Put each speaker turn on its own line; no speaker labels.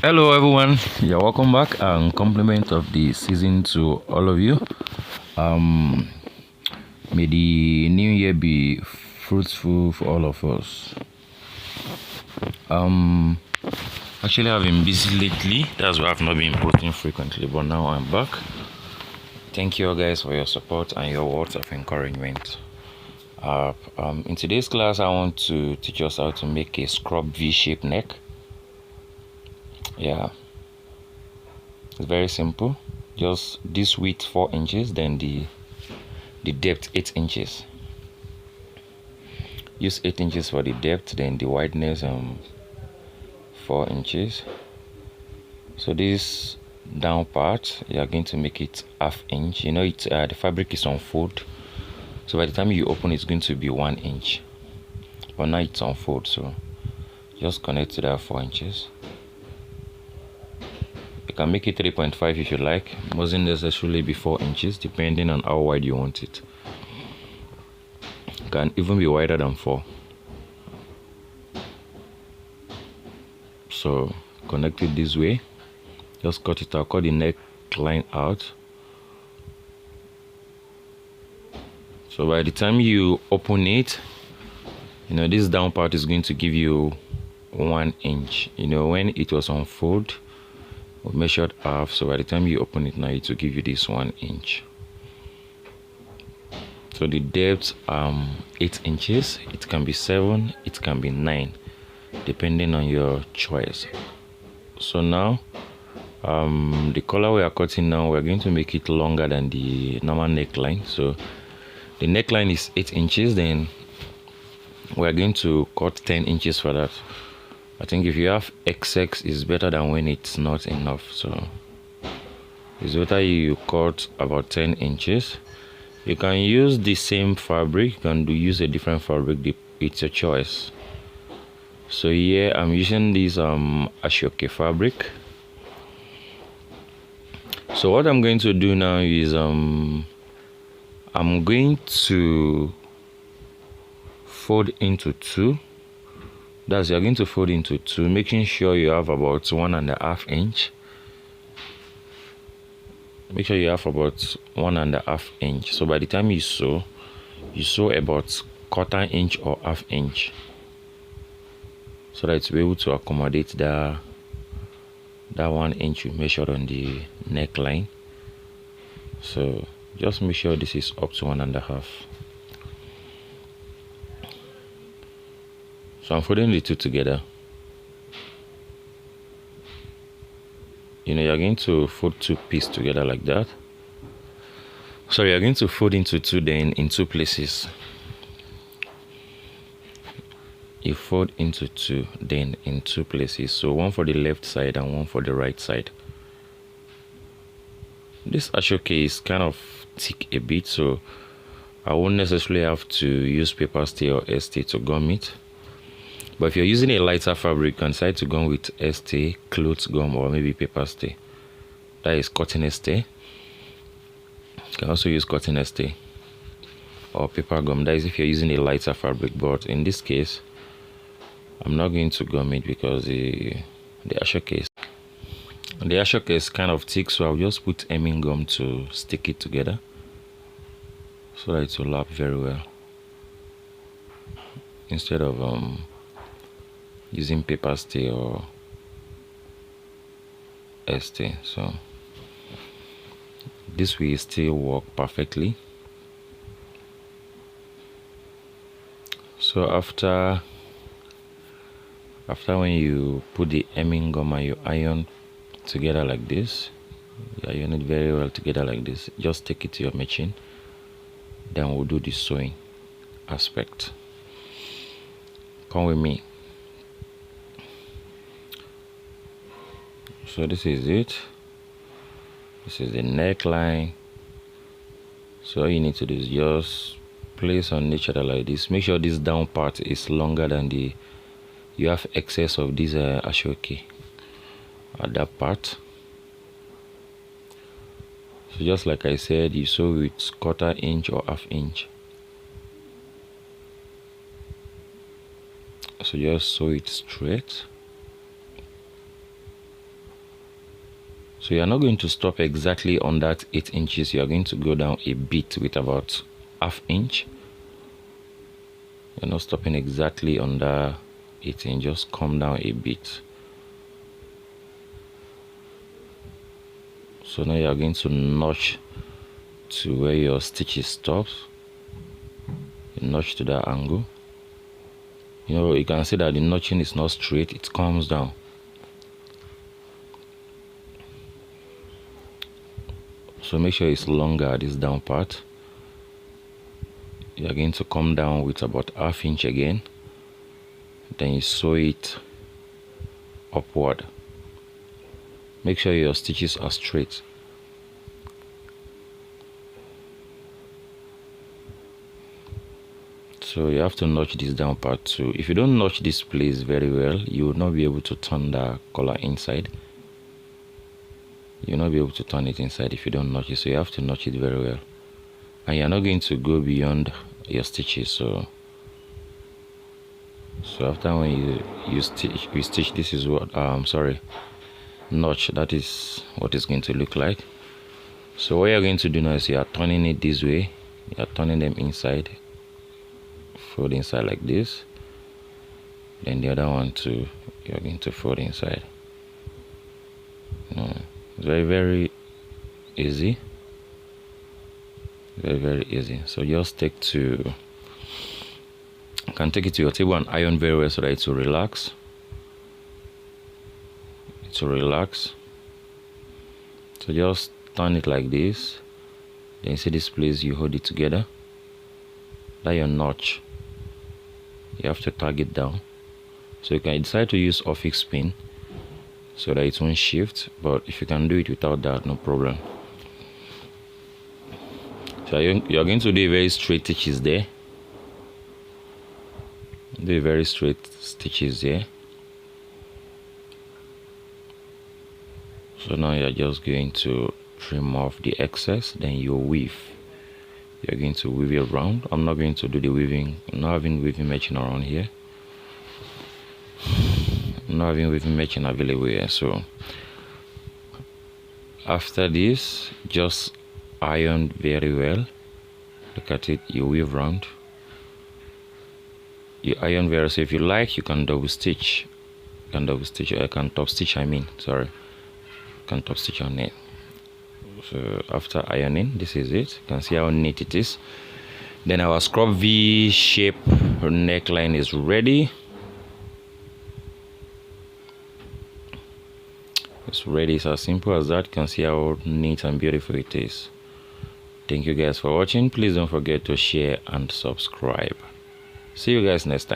Hello everyone, you're welcome back and compliment of the season to all of you. May the new year be fruitful for all of us. Actually I've been busy lately, that's why I've not been posting frequently, but now I'm back. Thank you all guys for your support and your words of encouragement. In today's class I want to teach us how to make a scrub V-shaped neck. Yeah, it's very simple. Just this width 4 inches, then the depth 8 inches. Use 8 inches for the depth, then the wideness 4 inches. So this down part you are going to make it ½ inch. You know the fabric is on fold, so by the time you open it's going to be 1 inch, but now it's on fold, so just connect to that 4 inches. You can make it 3.5 if you like. Mustn't necessarily be 4 inches, depending on how wide you want it. It can even be wider than 4. So connect it this way. Just cut it out. Cut the neckline out. So by the time you open it, this down part is going to give you 1 inch. When it was on fold, we measured half, so by the time you open it now it will give you this 1 inch. So the depth 8 inches. It can be 7, it can be 9, depending on your choice. So now the color we are cutting now, we're going to make it longer than the normal neckline. So the neckline is 8 inches, then we're going to cut 10 inches for that. I think if you have XX, is better than when it's not enough. So it's better you cut about 10 inches. You can use the same fabric, you can use a different fabric, it's your choice. So here I'm using this Ashoke fabric. So what I'm going to do now is I'm going to fold into 2. You're going to fold into 2, making sure you have about 1.5 inch. Make sure you have about 1.5 inch. So by the time you sew about 1/4 inch or ½ inch, so that it's be able to accommodate that 1 inch you measured on the neckline. So just make sure this is up to 1.5. So I'm folding the 2 together. You're going to fold 2 pieces together like that. So you're going to fold into 2, then in 2 places. You fold into 2, then in 2 places. So one for the left side and one for the right side. This Ashoke is kind of thick a bit, so I won't necessarily have to use paper stay or stay to gum it. But if you're using a lighter fabric, you can decide to go with stay, cloth gum, or maybe paper stay. That is cotton stay. You can also use cotton stay or paper gum. That is if you're using a lighter fabric. But in this case, I'm not going to gum it because the Ashoke is kind of thick, so I'll just put hemming gum to stick it together so that it will lap very well, instead of using paper stay or stay. So this will still work perfectly. So after when you put the hemming gum and you iron together like this, you iron it very well together like this, just take it to your machine, then we'll do the sewing aspect. Come with me. So this is it. This is the neckline. So all you need to do is just place on each other like this. Make sure this down part is longer than you have excess of this Ashoke at that part. So just like I said, you sew with 1/4 inch or ½ inch. So just sew it straight. So you're not going to stop exactly on that 8 inches. You're going to go down a bit with about ½ inch. You're not stopping exactly on the 8 inch, just come down a bit. So now you're going to notch to where your stitches stops. You notch to that angle. You know, you can see that the notching is not straight, it comes down. So make sure it's longer at this down part. You're going to come down with about ½ inch again. Then you sew it upward. Make sure your stitches are straight. So you have to notch this down part too. If you don't notch this place very well, you will not be able to turn the collar inside. You'll not be able to turn it inside if you don't notch it. So you have to notch it very well. And you're not going to go beyond your stitches. So after when you stitch, this is what notch, that is what it's going to look like. So what you're going to do now is you are turning it this way. You are turning them inside. Fold inside like this. Then the other one too, you're going to fold inside. It's very, very easy. Very, very easy. So just you can take it to your table and iron very well so that it will relax. It will relax. So just turn it like this. Then you see this place, you hold it together. That your notch. You have to tag it down. So you can decide to use a fixed pin so that it won't shift, but if you can do it without that, no problem. So you're going to do a very straight stitches there. Do a very straight stitches there. So now you're just going to trim off the excess, then you weave. You're going to weave it around. I'm not going to do the weaving. I'm not having weaving machine around here. I'm not having weaving machine available here. So after this, just iron very well. Look at it. You weave around. You iron very well. So if you like, you can double stitch. You can double stitch. Or you can top stitch. Sorry. You can top stitch on it. So after ironing, this is it. You can see how neat it is. Then our scrub V shape neckline is ready. It's ready. It's as simple as that. You can see how neat and beautiful it is. Thank you guys for watching. Please don't forget to share and subscribe. See you guys next time.